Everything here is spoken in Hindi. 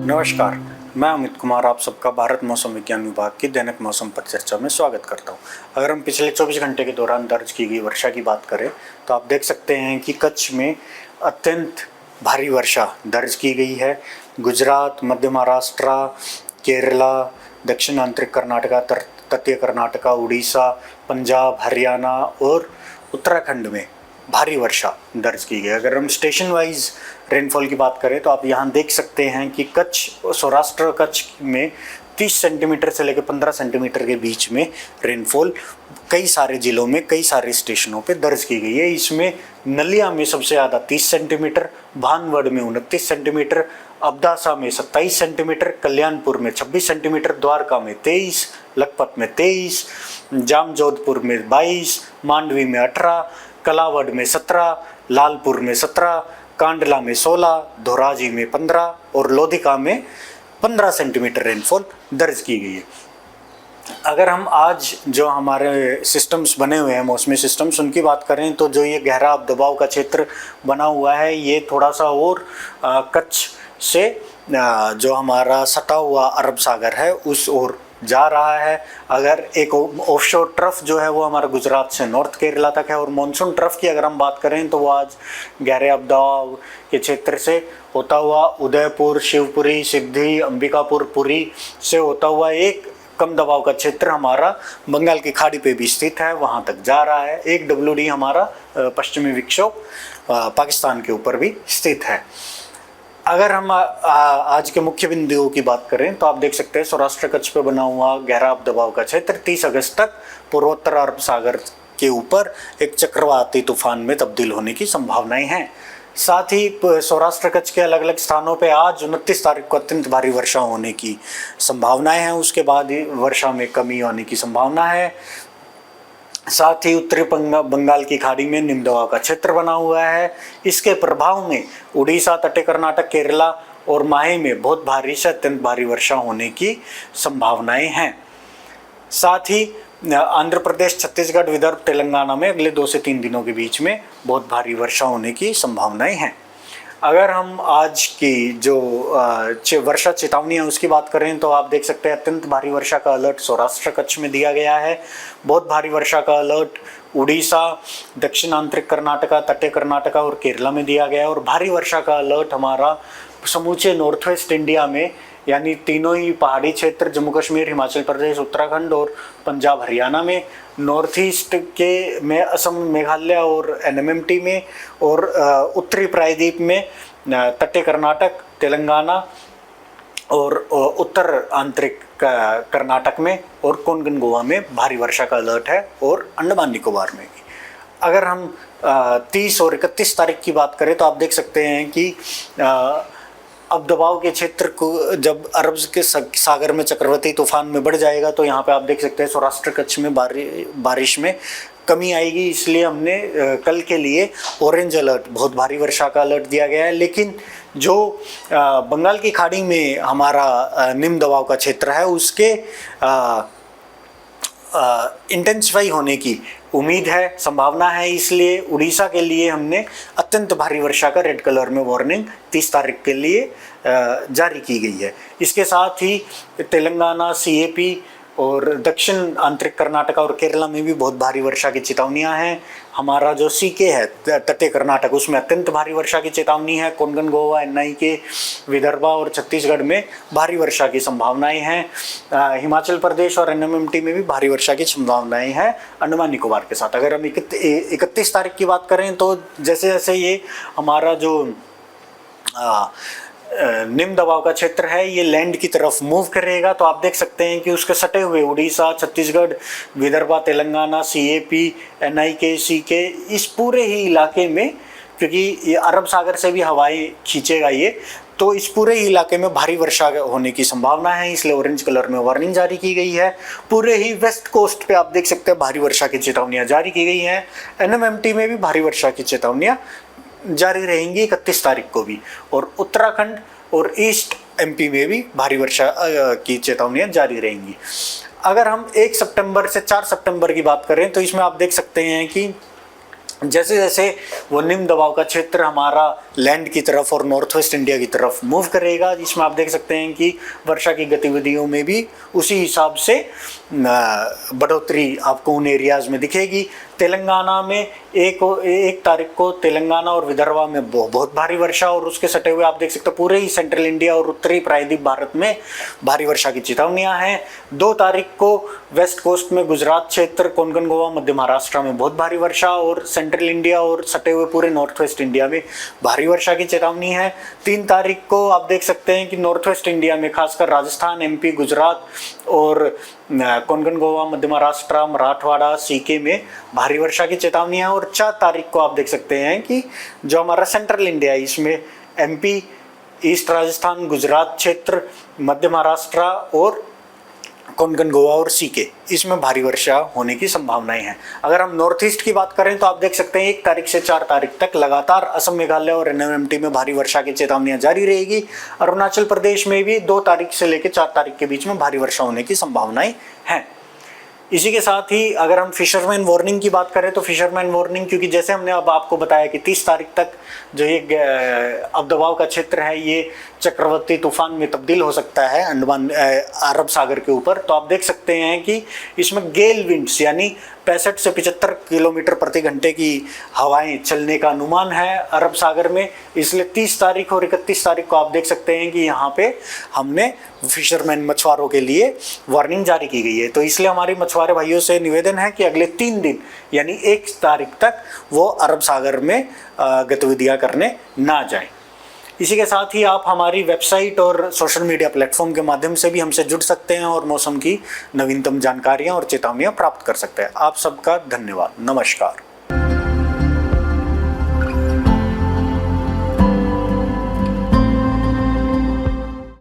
नमस्कार, मैं अमित कुमार आप सबका भारत मौसम विज्ञान विभाग की दैनिक मौसम पर चर्चा में स्वागत करता हूं। अगर हम पिछले 24 घंटे के दौरान दर्ज की गई वर्षा की बात करें तो आप देख सकते हैं कि कच्छ में अत्यंत भारी वर्षा दर्ज की गई है। गुजरात, मध्य महाराष्ट्र, केरला, दक्षिण आंतरिक कर्नाटका, तटीय कर्नाटका, उड़ीसा, पंजाब, हरियाणा और उत्तराखंड में भारी वर्षा दर्ज की गई। अगर हम स्टेशन वाइज रेनफॉल की बात करें तो आप यहाँ देख सकते हैं कि कच्छ, सौराष्ट्र कच्छ में 30 सेंटीमीटर से लेकर 15 सेंटीमीटर के बीच में रेनफॉल कई सारे जिलों में कई सारे स्टेशनों पे दर्ज की गई है। इसमें नलिया में सबसे ज़्यादा 30 सेंटीमीटर, भानगढ़ में 29 सेंटीमीटर, अब्दासा में 27 सेंटीमीटर, कल्याणपुर में 26 सेंटीमीटर, द्वारका में 23, लखपत में 23, जामजोधपुर में 22, मांडवी में 18, कलावड़ में 17, लालपुर में 17, कांडला में 16, धोराजी में 15 और लोधिका में 15 सेंटीमीटर रेनफॉल दर्ज की गई है। अगर हम आज जो हमारे सिस्टम्स बने हुए हैं, मौसमी सिस्टम्स, उनकी बात करें तो जो ये गहरा दबाव का क्षेत्र बना हुआ है ये थोड़ा सा और कच्छ से जो हमारा सटा हुआ अरब सागर है उस ओर जा रहा है। अगर एक ऑफशोर ट्रफ जो है वो हमारा गुजरात से नॉर्थ केरला तक है और मॉनसून ट्रफ की अगर हम बात करें तो वो आज गहरे दबाव के क्षेत्र से होता हुआ उदयपुर, शिवपुरी, सिद्धि, अंबिकापुर, पुरी से होता हुआ एक कम दबाव का क्षेत्र हमारा बंगाल की खाड़ी पे भी स्थित है, वहाँ तक जा रहा है। एक WD हमारा पश्चिमी विक्षोभ पाकिस्तान के ऊपर भी स्थित है। अगर हम आज के मुख्य बिंदुओं की बात करें तो आप देख सकते हैं सौराष्ट्र कच्छ पे बना हुआ गहरा दबाव का क्षेत्र 30 अगस्त तक पूर्वोत्तर अरब सागर के ऊपर एक चक्रवाती तूफान में तब्दील होने की संभावनाएं हैं। साथ ही सौराष्ट्र कच्छ के अलग अलग स्थानों पे आज 29 तारीख को अत्यंत भारी वर्षा होने की संभावनाएं हैं। उसके बाद वर्षा में कमी होने की संभावना है। साथ ही उत्तरी बंगाल की खाड़ी में निम्न दबाव का क्षेत्र बना हुआ है। इसके प्रभाव में उड़ीसा, तटीय कर्नाटक, केरला और माहे में बहुत भारी से अत्यंत भारी वर्षा होने की संभावनाएं हैं। साथ ही आंध्र प्रदेश, छत्तीसगढ़, विदर्भ, तेलंगाना में अगले 2 से 3 दिनों के बीच में बहुत भारी वर्षा होने की संभावनाएं हैं। अगर हम आज की जो वर्षा चेतावनी है उसकी बात करें तो आप देख सकते हैं अत्यंत भारी वर्षा का अलर्ट सौराष्ट्र कच्छ में दिया गया है। बहुत भारी वर्षा का अलर्ट उड़ीसा, दक्षिण आंतरिक कर्नाटका, तटीय कर्नाटका और केरला में दिया गया है। और भारी वर्षा का अलर्ट हमारा समूचे नॉर्थ वेस्ट इंडिया में, यानी तीनों ही पहाड़ी क्षेत्र जम्मू कश्मीर, हिमाचल प्रदेश, उत्तराखंड और पंजाब हरियाणा में, नॉर्थ ईस्ट के में असम, मेघालय और NMMT में, और उत्तरी प्रायद्वीप में तटीय कर्नाटक, तेलंगाना और उत्तर आंतरिक कर्नाटक में और कोंकण गोवा में भारी वर्षा का अलर्ट है और अंडमान निकोबार में भी। अगर हम 30 और 31 तारीख की बात करें तो आप देख सकते हैं कि अब दबाव के क्षेत्र को जब अरब के सागर में चक्रवाती तूफान में बढ़ जाएगा तो यहाँ पे आप देख सकते हैं सौराष्ट्र कच्छ में बारिश में कमी आएगी। इसलिए हमने कल के लिए ऑरेंज अलर्ट, बहुत भारी वर्षा का अलर्ट दिया गया है। लेकिन जो बंगाल की खाड़ी में हमारा निम्न दबाव का क्षेत्र है उसके इंटेंसिफाई होने की उम्मीद है, संभावना है। इसलिए उड़ीसा के लिए हमने अत्यंत भारी वर्षा का रेड कलर में वार्निंग 30 तारीख के लिए जारी की गई है। इसके साथ ही तेलंगाना, CAP और दक्षिण आंतरिक कर्नाटका और केरला में भी बहुत भारी वर्षा की चेतावनियां हैं। हमारा जो CK है तटीय कर्नाटक, उसमें अत्यंत भारी वर्षा की चेतावनी है। कोंकण गोवा, NIK, विदर्भा और छत्तीसगढ़ में भारी वर्षा की संभावनाएं हैं। हिमाचल प्रदेश और NMMT में भी भारी वर्षा की संभावनाएं हैं अंडमान निकोबार के साथ। अगर हम 31 तारीख की बात करें तो जैसे जैसे ये हमारा जो निम्न दबाव का क्षेत्र है ये लैंड की तरफ मूव करेगा तो आप देख सकते हैं कि उसके सटे हुए Orissa, Chhattisgarh, Vidarbha, Telangana, CAP, NIK, CK, इस पूरे ही इलाके में, क्योंकि ये अरब सागर से भी हवाएं खींचेगा ये, तो इस पूरे ही इलाके में भारी वर्षा होने की संभावना है। इसलिए ऑरेंज कलर में वार्निंग जारी की गई है। पूरे ही वेस्ट कोस्ट पे आप देख सकते हैं भारी वर्षा की चेतावनियां जारी की गई हैं। NMMT में भी भारी वर्षा की चेतावनियां जारी रहेंगी 31 तारीख को भी, और उत्तराखंड और ईस्ट MP में भी भारी वर्षा की चेतावनियां जारी रहेंगी। अगर हम 1 सितंबर से 4 सितंबर की बात करें तो इसमें आप देख सकते हैं कि जैसे जैसे वो निम्न दबाव का क्षेत्र हमारा लैंड की तरफ और नॉर्थ वेस्ट इंडिया की तरफ मूव करेगा, जिसमें आप देख सकते हैं कि वर्षा की गतिविधियों में भी उसी हिसाब से बढ़ोतरी आपको उन एरियाज़ में दिखेगी। तेलंगाना में एक तारीख को तेलंगाना और विदर्भा में बहुत भारी वर्षा, और उसके सटे हुए आप देख सकते हो पूरे ही सेंट्रल इंडिया और उत्तरी प्रायद्वीप भारत में भारी वर्षा की चेतावनियां हैं। 2 तारीख को वेस्ट कोस्ट में गुजरात क्षेत्र, कोंकण, गोवा, मध्य महाराष्ट्र में बहुत भारी वर्षा, और सेंट्रल इंडिया और सटे हुए पूरे नॉर्थ वेस्ट इंडिया में भारी वर्षा की चेतावनी है। 3 तारीख को आप देख सकते हैं कि नॉर्थ वेस्ट इंडिया में खासकर राजस्थान, एमपी, गुजरात और कोंकण, गोवा, मध्य महाराष्ट्र, मराठवाड़ा, सीके में भारी वर्षा की चेतावनी है। और 4 तारीख को आप देख सकते हैं कि जो हमारा सेंट्रल इंडिया है इसमें एमपी, ईस्ट राजस्थान, गुजरात क्षेत्र, मध्य महाराष्ट्र और कोंकण, गोवा और सीके, इसमें भारी वर्षा होने की संभावनाएं हैं। अगर हम नॉर्थ ईस्ट की बात करें तो आप देख सकते हैं 1 तारीख से 4 तारीख तक लगातार असम, मेघालय और एनएमटी में भारी वर्षा की चेतावनियां जारी रहेगी। अरुणाचल प्रदेश में भी 2 तारीख से लेकर 4 तारीख के बीच में भारी वर्षा होने की संभावनाएं हैं। इसी के साथ ही अगर हम फिशरमैन वार्निंग की बात करें तो फिशरमैन वार्निंग, क्योंकि जैसे हमने अब आपको बताया कि 30 तारीख तक जो ये अब दबाव का क्षेत्र है ये चक्रवाती तूफान में तब्दील हो सकता है अंडमान अरब सागर के ऊपर, तो आप देख सकते हैं कि इसमें गेल विंड्स यानी 65 से 75 किलोमीटर प्रति घंटे की हवाएं चलने का अनुमान है अरब सागर में। इसलिए 30 तारीख और 31 तारीख को आप देख सकते हैं कि यहाँ पे हमने फिशरमैन मछुआरों के लिए वार्निंग जारी की गई है। तो इसलिए हमारी मछुआरे भाइयों से निवेदन है कि अगले 3 दिन यानी 1 तारीख तक वो अरब सागर में गतिविधियाँ करने ना जाएं। इसी के साथ ही आप हमारी वेबसाइट और सोशल मीडिया प्लेटफॉर्म के माध्यम से भी हमसे जुड़ सकते हैं और मौसम की नवीनतम जानकारियां और चेतावनियां प्राप्त कर सकते हैं। आप सबका धन्यवाद। नमस्कार।